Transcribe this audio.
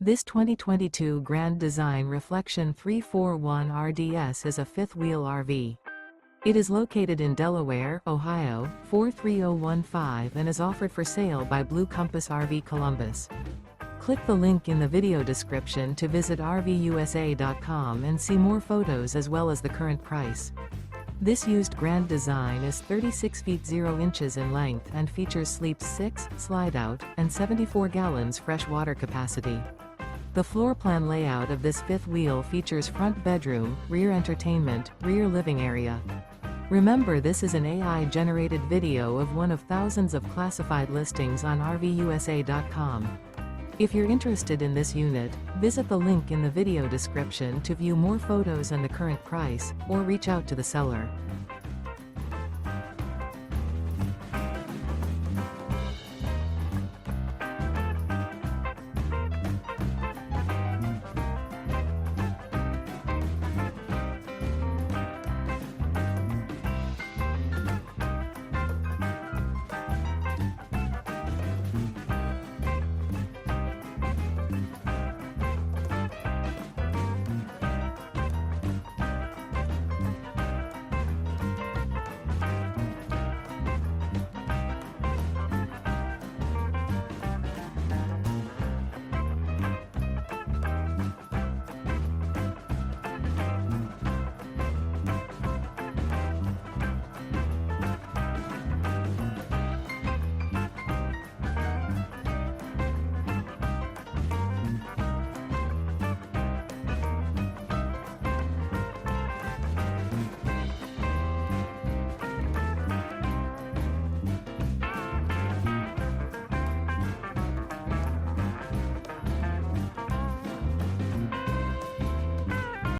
This 2022 Grand Design Reflection 341 RDS is a fifth-wheel RV. It is located in Delaware, Ohio, 43015 and is offered for sale by Blue Compass RV Columbus. Click the link in the video description to visit RVUSA.com and see more photos as well as the current price. This used Grand Design is 36 feet 0 inches in length and features sleeps 6, slide-out, and 74 gallons fresh water capacity. The floor plan layout of this fifth wheel features front bedroom, rear entertainment, rear living area. Remember, this is an AI-generated video of one of thousands of classified listings on RVUSA.com. If you're interested in this unit, visit the link in the video description to view more photos and the current price, or reach out to the seller.